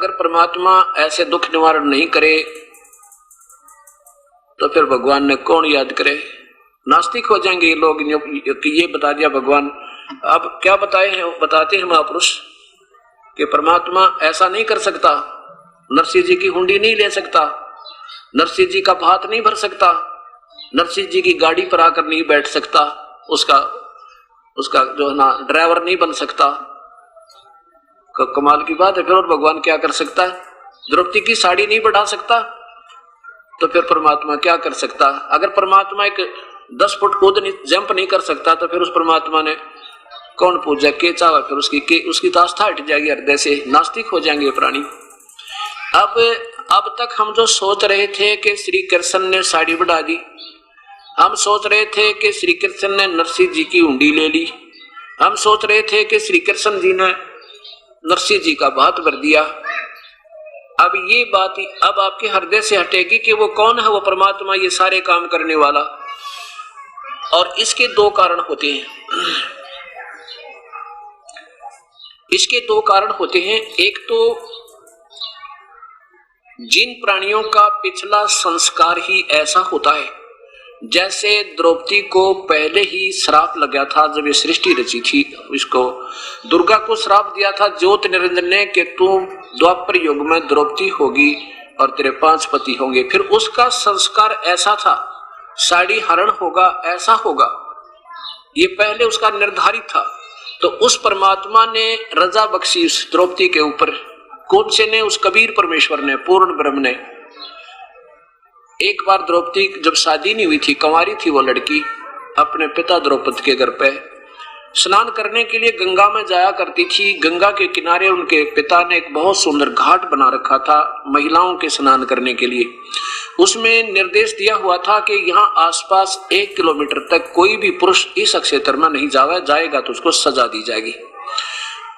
अगर परमात्मा ऐसे दुख निवारण नहीं करे तो फिर भगवान ने कौन याद करे? नास्तिक हो जाएंगे ये लोग कि ये बता दिया भगवान। अब क्या बताते हैं महापुरुष कि परमात्मा ऐसा नहीं कर सकता, नरसिंह जी की हुंडी नहीं ले सकता, नरसिंह जी का भात नहीं भर सकता, नरसिंह जी की गाड़ी पर आकर नहीं बैठ सकता, उसका जो है ना ड्राइवर नहीं बन सकता। कमाल की बात है। फिर और भगवान क्या कर सकता है? द्रौपदी की साड़ी नहीं बढ़ा सकता तो फिर परमात्मा क्या कर सकता? अगर परमात्मा एक 10 फुट कूद जंप नहीं कर सकता तो फिर उस परमात्मा ने कौन पूजा के चावा? फिर उसकी तो आस्था हट जाएगी हृदय से, नास्तिक हो जाएंगे प्राणी। अब तक हम जो सोच रहे थे कि श्री कृष्ण ने साड़ी बढ़ा दी, हम सोच रहे थे कि श्री कृष्ण ने नरसिंह जी की हुंडी ले ली, हम सोच रहे थे कि श्री कृष्ण जी ने नरसिंह जी का भात भर दिया। अब ये बात अब आपके हृदय से हटेगी कि वो कौन है? वो परमात्मा, ये सारे काम करने वाला। और इसके दो कारण होते हैं, इसके दो कारण होते हैं। एक तो जिन प्राणियों का पिछला संस्कार ही ऐसा होता है, जैसे द्रौपदी को पहले ही श्राप लगा था जब ये सृष्टि रची थी, इसको दुर्गा को श्राप दिया था ज्योत निरंजन ने कि तू द्वापर युग में द्रौपदी होगी और तेरे 5 पति होंगे। फिर उसका संस्कार ऐसा था, साड़ी हरण होगा, ऐसा होगा, ये पहले उसका निर्धारित था। तो उस परमात्मा ने रजा बख्शी उस द्रौपदी के ऊपर, कौन से ने? उस कबीर परमेश्वर ने, पूर्ण ब्रह्म ने। एक बार द्रौपदी जब शादी नहीं हुई थी, कंवारी थी वो लड़की, अपने पिता द्रौपद के घर पे स्नान करने के लिए गंगा में जाया करती थी। गंगा के किनारे उनके पिता ने एक बहुत सुंदर घाट बना रखा था महिलाओं के स्नान करने के लिए। उसमें निर्देश दिया हुआ था कि यहाँ आसपास 1 किलोमीटर तक कोई भी पुरुष इस क्षेत्र में नहीं जाएगा तो उसको सजा दी जाएगी।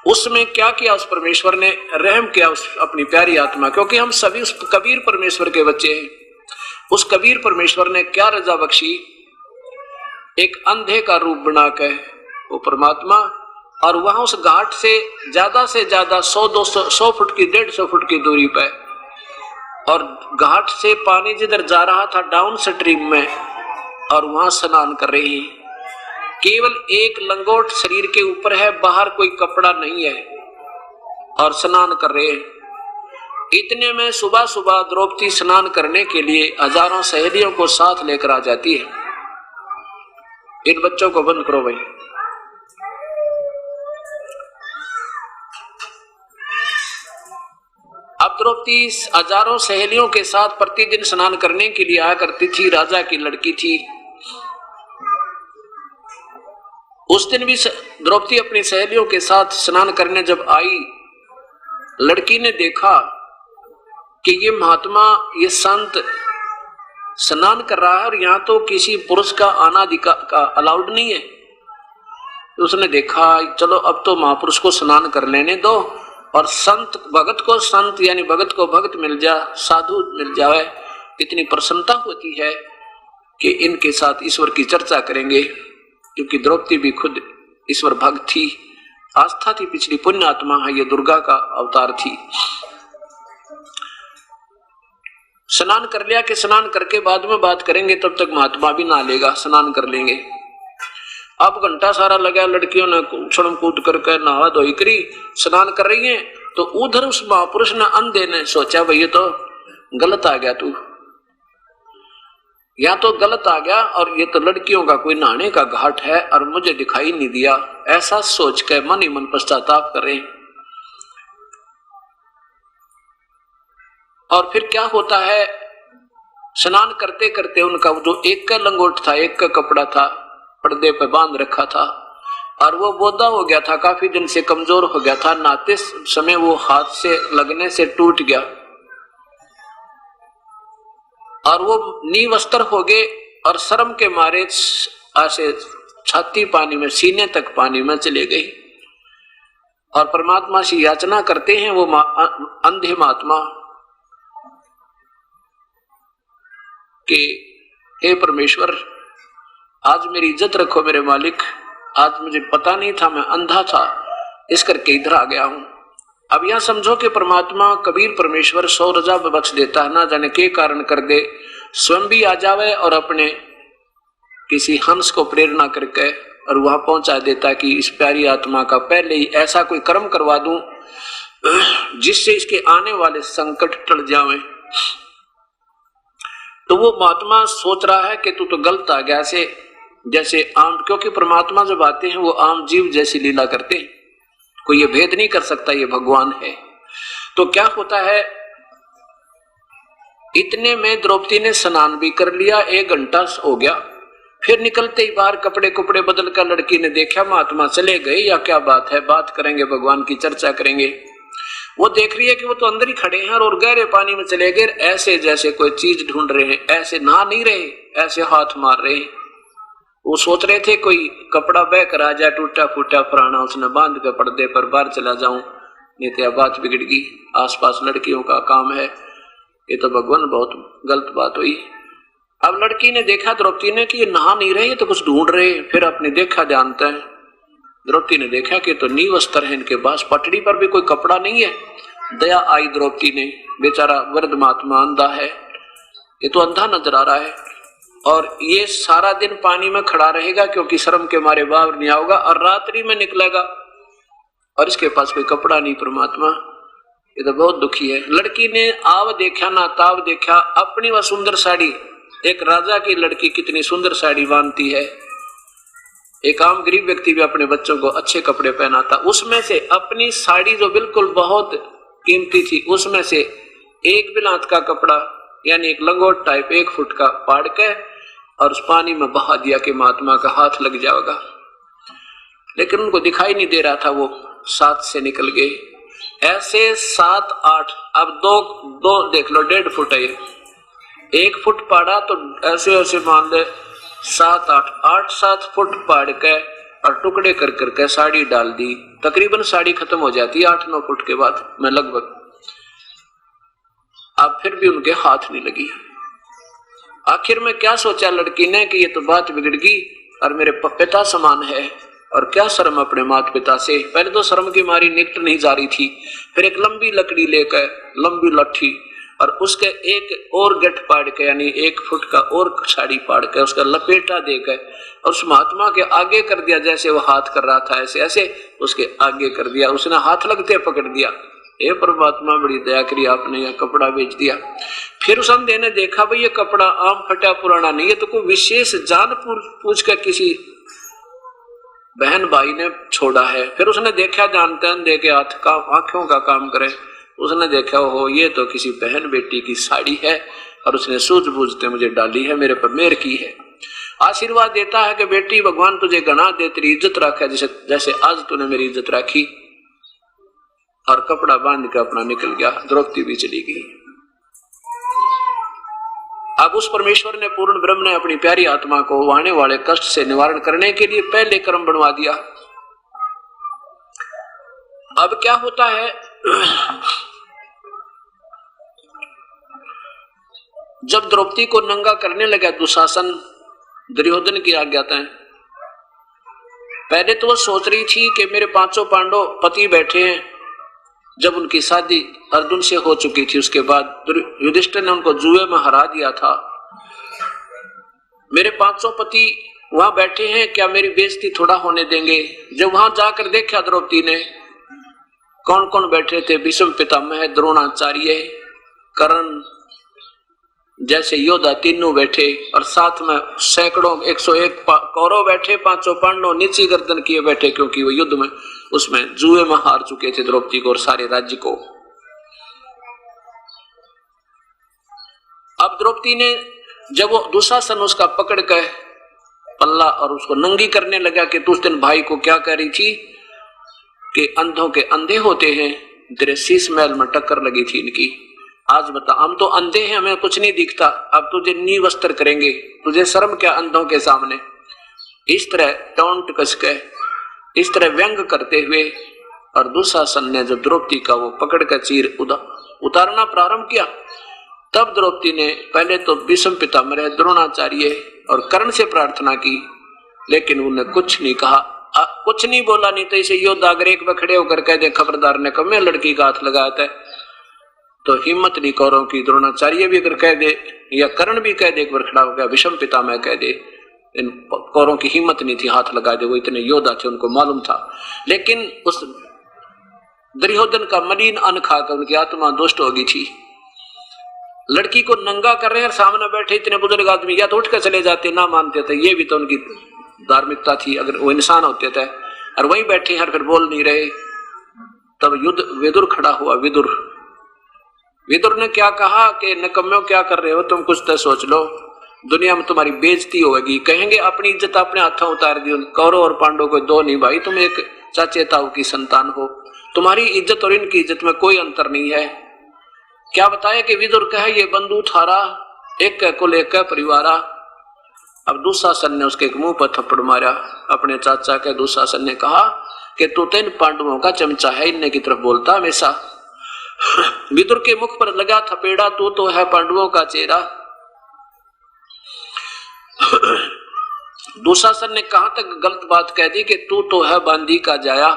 उसमें क्या किया उस परमेश्वर ने? रहम किया उस अपनी प्यारी आत्मा, क्योंकि हम सभी उस कबीर परमेश्वर के बच्चे हैं। उस कबीर परमेश्वर ने क्या रजा बख्शी? एक अंधे का रूप बना के वो परमात्मा, और वहां उस घाट से ज्यादा 100 फुट की 150 फुट की दूरी पे, और घाट से पानी जिधर जा रहा था डाउन स्ट्रीम में, और वहां स्नान कर रही है। केवल एक लंगोट शरीर के ऊपर है, बाहर कोई कपड़ा नहीं है, और स्नान कर रहे हैं। इतने में सुबह सुबह द्रौपदी स्नान करने के लिए हजारों सहेलियों को साथ लेकर आ जाती है। इन बच्चों को बंद करो भाई। अब द्रौपदी हजारों सहेलियों के साथ प्रतिदिन स्नान करने के लिए आया करती थी। राजा की लड़की थी। उस दिन भी द्रौपदी अपनी सहेलियों के साथ स्नान करने जब आई, लड़की ने देखा कि ये महात्मा, ये संत स्नान कर रहा है और यहाँ तो किसी पुरुष का आना का अलाउड नहीं है। तो उसने देखा चलो अब तो महापुरुष को स्नान कर लेने दो, और संत भगत को संत यानी भगत को भगत मिल जा, साधु मिल जाए, इतनी प्रसन्नता होती है कि इनके साथ ईश्वर की चर्चा करेंगे। क्योंकि द्रौपदी भी खुद ईश्वर भक्त थी, आस्था थी, पिछली पुण्य आत्मा है, ये दुर्गा का अवतार थी। स्नान कर लिया कि स्नान करके बाद में बात करेंगे, तब तक महात्मा भी नहा लेगा, स्नान कर लेंगे। अब घंटा सारा लगा, लड़कियों ने उछल कूद करके नहा धोई करी, स्नान कर रही हैं। तो उधर उस महापुरुष ने, अंधे ने सोचा भाई ये तो गलत आ गया, तू या तो गलत आ गया, और ये तो लड़कियों का कोई नहाने का घाट है और मुझे दिखाई नहीं दिया। ऐसा सोच के मन ही मन पश्चाताप करें। और फिर क्या होता है, स्नान करते करते उनका जो एक का लंगोट था, एक का कपड़ा था, पर्दे पे बांध रखा था, और वो बोधा हो गया था, काफी दिन से कमजोर हो गया था। नहाते समय वो हाथ से लगने से टूट गया, और वो नीवस्त्र हो गए, और शर्म के मारे ऐसे छाती पानी में, सीने तक पानी में चले गई। और परमात्मा से याचना करते हैं वो अंधे महात्मा कि हे परमेश्वर, आज मेरी इज्जत रखो मेरे मालिक, आज मुझे पता नहीं था, मैं अंधा था, इस करके इधर आ गया हूं। अब यहां समझो कि परमात्मा कबीर परमेश्वर 100 रजा बख्श देता है, ना जाने के कारण कर दे, स्वयं भी आ जावे और अपने किसी हंस को प्रेरणा करके और वहां पहुंचा देता है कि इस प्यारी आत्मा का पहले ही ऐसा कोई कर्म करवा दूं जिससे इसके आने वाले संकट टल जावें। तो वो महात्मा सोच रहा है कि तू तो गलत आ गया, जैसे आम, क्योंकि परमात्मा जब आते हैं वो आम जीव जैसी लीला करते हैं, कोई ये भेद नहीं कर सकता ये भगवान है। तो क्या होता है, इतने में द्रौपदी ने स्नान भी कर लिया, 1 घंटा हो गया, फिर निकलते ही बाहर कपड़े कुपड़े बदल कर लड़की ने देखा महात्मा चले गए या क्या बात है, बात करेंगे, भगवान की चर्चा करेंगे। वो देख रही है कि वो तो अंदर ही खड़े हैं और गहरे पानी में चले गए, ऐसे जैसे कोई चीज ढूंढ रहे हैं, ऐसे नहा नहीं रहे, ऐसे हाथ मार रहे हैं। वो सोच रहे थे कोई कपड़ा बह कर आ जाए टूटा फूटा पुराना, उसने बांध के पर्दे पर बाहर चला जाऊं, नहीं तो बात बिगड़ गई, आसपास लड़कियों का काम है, ये तो भगवान बहुत गलत बात हुई। अब लड़की ने देखा द्रौपदी ने कि ये नहा नहीं रहे, ये तो कुछ ढूंढ रहे, फिर आपने देखा जानता है, द्रौपदी ने देखा कि तो नींव वस्त्र है इनके पास, पटड़ी पर भी कोई कपड़ा नहीं है। दया आई द्रौपदी ने, बेचारा वृद्ध महात्मा अंधा है, ये तो अंधा नजर आ रहा है और ये सारा दिन पानी में खड़ा रहेगा क्योंकि शर्म के मारे बाहर नहीं आएगा और रात्रि में निकलेगा और इसके पास कोई कपड़ा नहीं, परमात्मा ये तो बहुत दुखी है। लड़की ने आव देखा ना ताव देखा, अपनी वह सुंदर साड़ी, एक राजा की लड़की कितनी सुंदर साड़ी बांधती है, एक आम गरीब व्यक्ति भी अपने बच्चों को अच्छे कपड़े पहनाता, उसमें से अपनी साड़ी जो बिल्कुल बहुत कीमती थी उसमें से एक बिलात का कपड़ा यानी एक लंगोट टाइप 1 फुट का पाड़ के और उस पानी में बहा दिया कि महात्मा का हाथ लग जाएगा। लेकिन उनको दिखाई नहीं दे रहा था, वो 7 से निकल गए, ऐसे 7 8, अब दो देख लो, 1.5 फुट है ये, 1 फुट पाड़ा तो ऐसे ऐसे मान ले 7 8 7 फुट पाड़ के और टुकड़े कर करके साड़ी डाल दी, तकरीबन साड़ी खत्म हो जाती है 8 9 फुट के बाद में लगभग। अब फिर भी उनके हाथ नहीं लगी। आखिर में क्या सोचा लड़की ने कि ये तो बात बिगड़ गई और मेरे पिता समान है और क्या शर्म अपने माता पिता से। पहले तो शर्म की मारी निकट नहीं जा रही थी, फिर एक लंबी लकड़ी लेकर, लंबी लट्ठी, और उसके एक और गठ पाड़ के यानी 1 फुट का और साड़ी पाड़ के उसका लपेटा देकर और उस महात्मा के आगे कर दिया, जैसे वो हाथ कर रहा था ऐसे ऐसे उसके आगे कर दिया, उसने हाथ लगते पकड़ दिया। ये परमात्मा बड़ी दया करी आपने, यह कपड़ा बेच दिया। फिर उस अंधे ने देखा भाई ये कपड़ा आम फटा पुराना नहीं है, तो कोई विशेष जान पूछ कर किसी बहन भाई ने छोड़ा है। फिर उसने देखा, जानते अंधे के हाथ का आंखों का काम करे, उसने देखा हो ये तो किसी बहन बेटी की साड़ी है और उसने सूझबूझते मुझे डाली है, मेरे पर मेहर की है। आशीर्वाद देता है कि बेटी भगवान तुझे गणा दे, तेरी इज्जत रखा जैसे आज तूने मेरी इज्जत रखी। और कपड़ा बांध के अपना निकल गया, द्रौपदी भी चली गई। अब उस परमेश्वर ने, पूर्ण ब्रह्म ने अपनी प्यारी आत्मा को आने वाले कष्ट से निवारण करने के लिए पहले कर्म बनवा दिया। अब क्या होता है, जब द्रौपदी को नंगा करने लगा दुशासन, दुर्योधन की आज्ञाता है, पहले तो वो सोच रही थी कि मेरे 5 पांडव पति बैठे हैं। जब उनकी शादी अर्जुन से हो चुकी थी उसके बाद युधिष्ठिर ने उनको जुए में हरा दिया था, मेरे 5 पति वहां बैठे हैं, क्या मेरी बेइज्जती थोड़ा होने देंगे। जब वहां जाकर देखा द्रौपदी ने कौन कौन बैठे थे, भीष्म पितामह, द्रोणाचार्य, कर्ण जैसे योद्धा तीनों बैठे और साथ में सैकड़ों 101 कौरव बैठे, 5 पांडव नीची गर्दन किए बैठे, क्योंकि वो युद्ध में उसमें जुए में हार चुके थे द्रौपदी को और सारे राज्य को। अब द्रौपदी ने जब वो दुशासन उसका पकड़ के पल्ला और उसको नंगी करने लगा कि उस दिन भाई को क्या कह रही थी कि अंधों के अंधे होते हैं, तेरे शीश महल में टक्कर लगी थी इनकी। आज बता, हम तो अंधे हैं, हमें कुछ नहीं दिखता, अब तुझे नींव वस्त्र करेंगे, तुझे शर्म क्या अंधों के सामने। इस तरह टोंट कस के, इस तरह व्यंग करते हुए, और दुशासन ने जब द्रौपदी का वो पकड़ कर चीर उतारना प्रारंभ किया, तब द्रौपदी ने पहले तो भीष्म पितामह, द्रोणाचार्य और कर्ण से प्रार्थना की, लेकिन उन्हें कुछ नहीं कहा। कुछ नहीं बोला, नहीं तो इसे योद्धा अगर एक में खड़े होकर कह दे खबरदार ने कमे लड़की का हाथ लगाया था, तो हिम्मत नहीं कौरवों की। द्रोणाचार्य भी अगर कह दे या कर्ण भी कह दे एक बार खड़ा हो गया, भीष्म पितामह कह दे, इन कौरवों की हिम्मत नहीं थी हाथ लगा दे, वो इतने योद्धा थे, उनको मालूम था। लेकिन उस दुर्योधन का मलिन अन्न खाकर उनकी आत्मा दुष्ट हो गई थी। लड़की को नंगा कर रहे हैं, सामने बैठे इतने बुजुर्ग आदमी या तो उठ कर चले जाते, ना मानते थे, ये भी तो उनकी धार्मिकता थी, अगर वो इंसान होते थे। और वहीं बैठे हैं फिर बोल नहीं रहे। तब युद्ध विदुर खड़ा हुआ। विदुर ने क्या कहा कि नकम्यों क्या कर रहे हो तुम, कुछ तो सोच लो, दुनिया में तुम्हारी बेइज्जती होगी, कहेंगे अपनी इज्जत अपने हाथों उतार दी। कौरव और पांडव को दो नहीं भाई, तुम एक चाचे ताऊ की संतान हो, तुम्हारी इज्जत और इनकी इज्जत में कोई अंतर नहीं है। क्या बताया कि विदुर कहे ये बंधु थारा, एक कुल एक परिवारा। अब दुशासन ने उसके मुंह पर थप्पड़ मारा, अपने चाचा के। दुशासन ने कहा कि तू तो इन पांडवों का चमचा है, इनने की तरफ बोलता हमेशा। विदुर के मुख पर लगा थपेड़ा, तू तो है पांडवों का चेहरा। दुशासन ने कहां तक गलत बात कह दी कि तू तो है बांदी का जाया,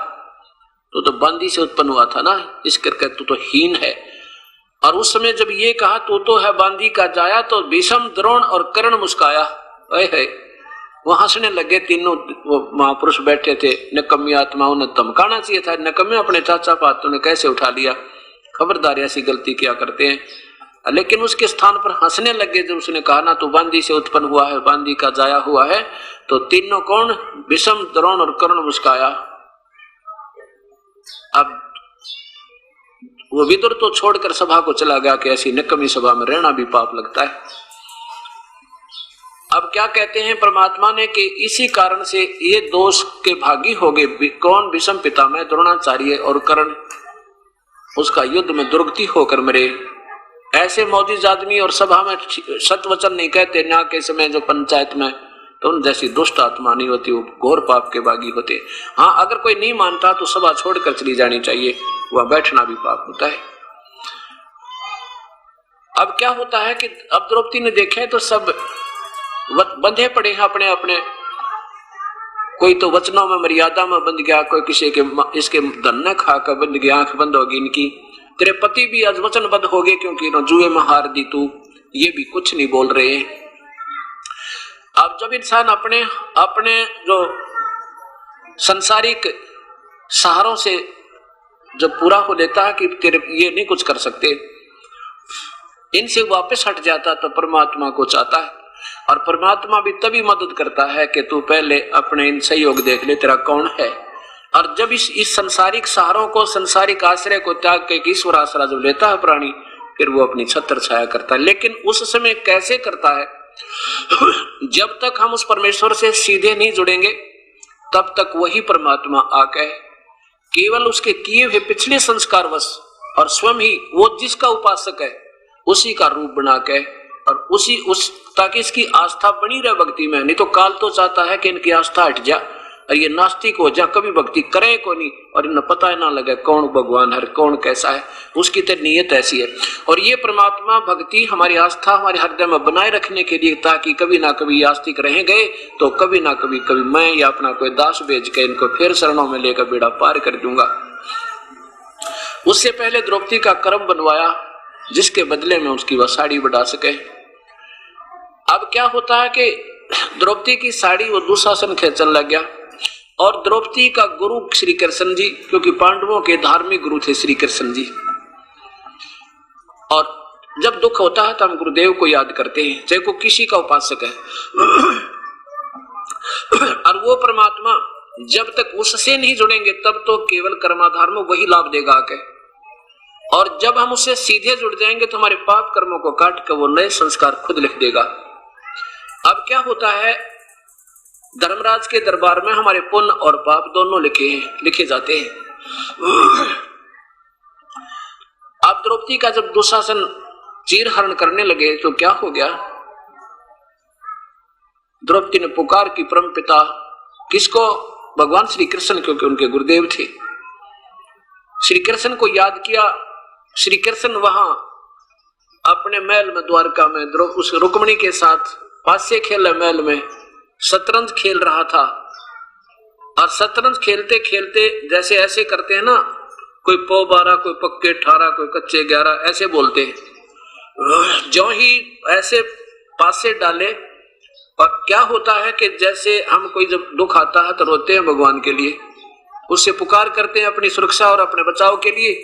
तू तो बांदी से उत्पन्न हुआ था ना, इस करके तू तो हीन है। और उस समय जब ये कहा तू तो है बांदी का जाया, तो भीष्म, द्रोण और कर्ण मुस्काया। है वो हंसने लगे तीनों। वो महापुरुष बैठे थे। नकम्मी आत्मा, उन्हें धमकाना चाहिए था, नकम्मी अपने चाचा पातों ने कैसे उठा लिया, खबरदार ऐसी गलती क्या करते हैं। लेकिन उसके स्थान पर हंसने लगे जब उसने कहा ना तू बांदी से उत्पन्न हुआ है, बांदी का जाया हुआ है। तो तीनों कौन, भीष्म, द्रोण और कर्ण मुस्काया। अब वो विदुर तो छोड़कर सभा को चला गया कि ऐसी निकम्मी सभा में रहना भी पाप लगता है। अब क्या कहते हैं परमात्मा ने कि इसी कारण से ये दोष के भागी हो गए। कौन, भीष्म पितामह, द्रोणाचार्य और कर्ण उसका युद्ध में दुर्गति होकर मरे। ऐसे मौजूद आदमी और सभा में सत्य वचन नहीं कहते न्याय के समय, जो पंचायत में, तो उन जैसी दुष्ट आत्मा नहीं होती, वो घोर पाप के भागी होते। हाँ, अगर कोई नहीं मानता तो सभा छोड़कर चली जानी चाहिए, वह बैठना भी पाप होता है। अब क्या होता है कि अब द्रौपदी ने देखे तो सब बंधे पड़े हैं अपने अपने, कोई तो वचनों में मर्यादा में बंध गया, कोई किसी के इसके धन न खाकर बंध गया, आंख बंद होगी इनकी। तेरे पति भी आज वचनबद्ध हो गए क्योंकि जुए में हार दी तू, ये भी कुछ नहीं बोल रहे हैं। अब जब इंसान अपने अपने जो संसारिक सहारों से जब पूरा हो लेता है कि तेरे ये नहीं कुछ कर सकते, इनसे वापस हट जाता तो परमात्मा को चाहता है। और परमात्मा भी तभी मदद करता है कि तू पहले अपने इन सहयोग देख ले तेरा कौन है। और जब इस संसारिक सहारों को, संसारिक आश्रय को त्याग के ईश्वर आश्रय जब लेता है प्राणी, फिर वो अपनी छत्र छाया करता है। लेकिन उस समय कैसे करता है, जब तक हम उस परमेश्वर से सीधे नहीं जुड़ेंगे तब तक वही परमात्मा आके केवल उसके किए हुए पिछले संस्कारवश और स्वयं ही वो जिसका उपासक है उसी का रूप बना के और ताकि इसकी आस्था बनी रहे भक्ति में। नहीं तो काल तो चाहता है कि इनकी आस्था हट जा और ये नास्तिक हो जा, कभी भक्ति करे को नहीं और इन्हें पता ही ना लगे कौन भगवान है, कौन कैसा है। उसकी तो नीयत ऐसी है। और ये परमात्मा भक्ति हमारी आस्था हमारे हृदय में बनाए रखने के लिए, ताकि कभी ना कभी आस्तिक रह गए तो कभी ना कभी मैं या अपना कोई दास भेज के इनको फिर शरणों में लेकर बेड़ा पार कर दूंगा। उससे पहले द्रौपदी का कर्म बनवाया जिसके बदले में उसकी वह साड़ी बढ़ा सके। अब क्या होता है कि द्रौपदी की साड़ी वो दुशासन खेचने लग गया। और द्रौपदी का गुरु श्री कृष्ण जी, क्योंकि पांडवों के धार्मिक गुरु थे श्री कृष्ण जी। और जब दुख होता है तो हम गुरुदेव को याद करते हैं, चाहे को किसी का उपासक है। और वो परमात्मा जब तक उससे नहीं जुड़ेंगे तब तो केवल कर्माधार में वही लाभ देगा आके। और जब हम उससे सीधे जुड़ जाएंगे तो हमारे पाप कर्मों को काट कर वो नए संस्कार खुद लिख देगा। अब क्या होता है, धर्मराज के दरबार में हमारे पुण्य और पाप दोनों लिखे जाते हैं। अब द्रौपदी का जब दुशासन चीरहरण करने लगे तो क्या हो गया, द्रौपदी ने पुकार की परम पिता किसको, भगवान श्री कृष्ण, क्योंकि उनके गुरुदेव थे। श्री कृष्ण को याद किया। श्री कृष्ण वहां अपने महल में, द्वारका में उस रुक्मिणी के साथ पासे खेल महल में शतरंज खेल रहा था। और शतरंज खेलते खेलते जैसे ऐसे करते हैं ना, कोई पौ 12, कोई पक्के 18, कोई कच्चे 11 ऐसे बोलते हैं। जो ही ऐसे पासे डाले, और क्या होता है कि जैसे हम कोई जब दुख आता है तो रोते हैं भगवान के लिए, उससे पुकार करते हैं अपनी सुरक्षा और अपने बचाव के लिए।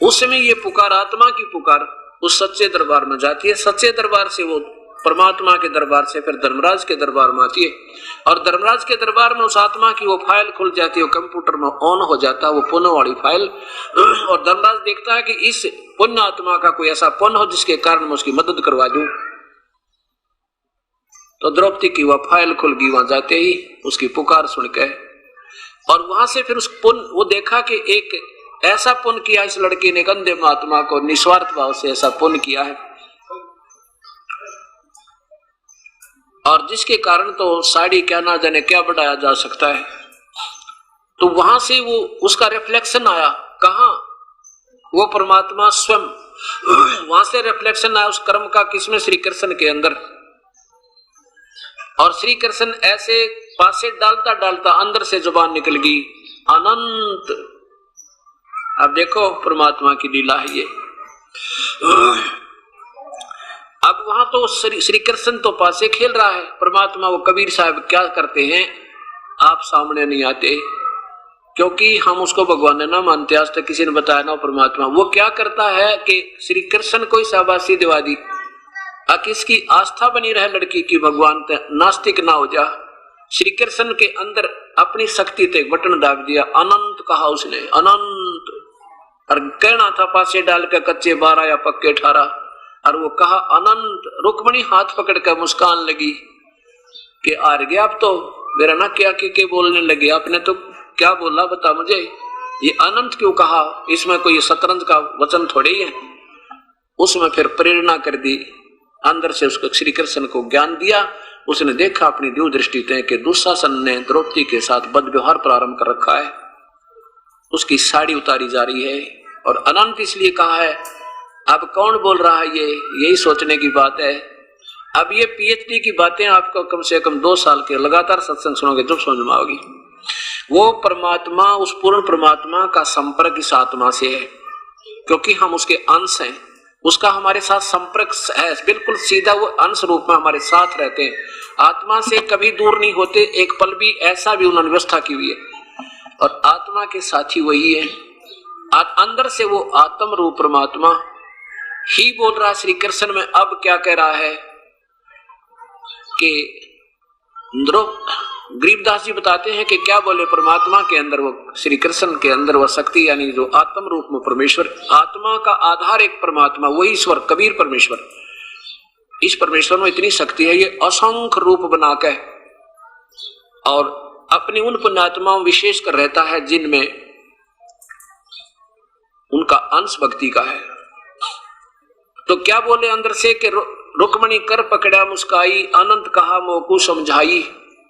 उस समय ये पुकार, आत्मा की पुकार, उस सच्चे दरबार में जाती है। सच्चे दरबार से वो परमात्मा के दरबार से फिर धर्मराज के दरबार में आती है, और धर्मराज के दरबार में उस आत्मा की वो फाइल खुल जाती है, वो कंप्यूटर में ऑन हो जाता है वो पुण्य वाली फाइल। और धर्मराज देखता है कि इस पुण्य आत्मा का कोई ऐसा पुण्य हो जिसके कारण मैं उसकी मदद करवा दूं। तो द्रौपदी की वह फाइल खुल गई वहां जाते ही, उसकी पुकार सुन के। और वहां से फिर उस पुण्य, वो देखा कि एक ऐसा पुण्य किया इस लड़की ने, गंधे महात्मा को निस्वार्थ भाव से ऐसा पुण्य किया है, और जिसके कारण तो साड़ी क्या ना जाने क्या बढ़ाया जा सकता है। तो वहां से वो उसका रिफ्लेक्शन आया, कहां? वो परमात्मा स्वयं, वहां से रिफ्लेक्शन आया उस कर्म का, किसमें? श्री कृष्ण के अंदर। और श्री कृष्ण ऐसे पासे डालता डालता अंदर से जुबान निकल गई, अनंत। अब देखो परमात्मा की लीला है ये। अब वहां तो श्री कृष्ण तो पासे खेल रहा है, परमात्मा वो कबीर साहब क्या करते हैं, आप सामने नहीं आते, क्योंकि हम उसको भगवान ने ना मानते, आज तक किसी ने बताया ना परमात्मा। वो क्या करता है कि श्री कृष्ण को शाबाशी दिवा दी, ताकि इसकी आस्था बनी रहे लड़की की, भगवान नास्तिक ना हो जा। श्री कृष्ण के अंदर अपनी शक्ति से एक बटन दाब दिया, अनंत कहा उसने, अनंत। और कहना था पासे डाल के कच्चे 12 या पक्के 18, और वो कहा अनंत। रुक्मणी हाथ पकड़ कर मुस्कान लगी कि हार गया अब तो, मेरा ना क्या के बोलने लगे, आपने तो क्या बोला बता मुझे, ये अनंत क्यों कहा, इसमें कोई शतरंज का वचन थोड़े ही है। उसमें फिर प्रेरणा कर दी, अंदर से उसको श्री कृष्ण को ज्ञान दिया। उसने देखा अपनी दिव्य दृष्टि से कि दुशासन ने द्रौपदी के साथ बद व्यवहार प्रारंभ कर रखा है, उसकी साड़ी उतारी जा रही है। और अनंत इसलिए कहा है, अब कौन बोल रहा है ये, यही सोचने की बात है। अब ये पीएचडी की बातें आपको कम से कम 2 साल के लगातार सत्संग सुनोगे तो समझ में आओगी। वो परमात्मा, उस पूर्ण परमात्मा का संपर्क इस आत्मा से है, क्योंकि हम उसके अंश हैं, उसका हमारे साथ संपर्क है, बिल्कुल सीधा वो अंश रूप में हमारे साथ रहते हैं, आत्मा से कभी दूर नहीं होते, एक पल भी ऐसा भी उन्होंने व्यवस्था की हुई है। और आत्मा के साथी वही है, अंदर से वो आत्म रूप परमात्मा ही बोल रहा है श्री कृष्ण में। अब क्या कह रहा है कि गरीबदास जी बताते हैं कि क्या बोले, परमात्मा के अंदर वो, श्री कृष्ण के अंदर वो शक्ति, यानी जो आत्म रूप में परमेश्वर, आत्मा का आधार एक परमात्मा, वही ईश्वर कबीर परमेश्वर। इस परमेश्वर में इतनी शक्ति है, ये असंख्य रूप बनाकर और अपनी उन पुण्यात्माओं विशेष कर रहता है जिनमें उनका अंश भक्ति का है। तो क्या बोले अंदर से कि रुक्मणी कर पकड़ा मुस्काई, अनंत कहा मोकू समझाई।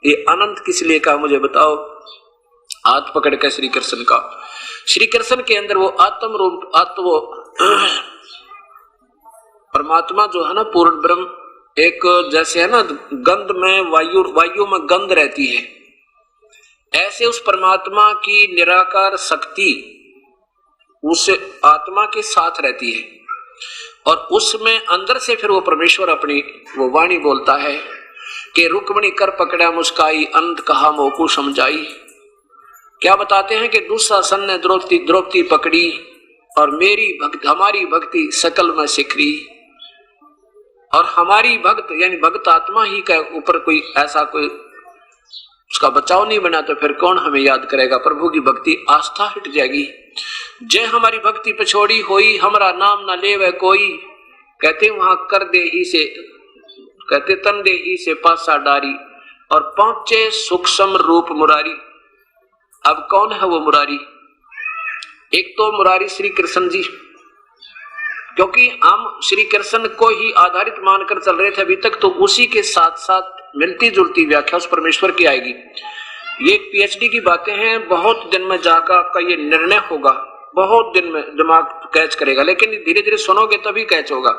ये अनंत किस लिए कहा मुझे बताओ? हाथ पकड़ के श्री कृष्ण का, श्री कृष्ण के अंदर वो आत्म रूप, आत्म परमात्मा जो है ना, पूर्ण ब्रह्म, एक जैसे है ना गंध में वायु में गंध रहती है, ऐसे उस परमात्मा की निराकार शक्ति उस आत्मा के साथ रहती है। और उसमें अंदर से फिर वो परमेश्वर अपनी वो वाणी बोलता है कि रुक्मणी कर पकड़ा मुस्काई, अंत कहा मोकू समझाई। क्या बताते हैं कि दुशासन ने द्रौपदी पकड़ी और मेरी भक्ति, हमारी भक्ति सकल में सिखरी। और हमारी भक्त यानी भक्त आत्मा ही का ऊपर कोई ऐसा कोई उसका बचाव नहीं बना तो फिर कौन हमें याद करेगा? प्रभु की भक्ति आस्था हट जाएगी। जय हमारी भक्ति पछोड़ी होई, हमारा नाम ना ले वह कोई। कहते वहां कर दे ही से, कहते तन दे ही से पासा डारी, और पहुंचे सूक्ष्म रूप मुरारी। अब कौन है वो मुरारी? एक तो मुरारी श्री कृष्ण जी, क्योंकि हम श्री कृष्ण को ही आधारित मानकर चल रहे थे अभी तक, तो उसी के साथ साथ मिलती जुलती व्याख्या उस परमेश्वर की आएगी। ये पीएचडी की बातें हैं, बहुत दिन में जाकर आपका ये निर्णय होगा, बहुत दिन में दिमाग कैच करेगा, लेकिन धीरे धीरे सुनोगे तभी कैच होगा।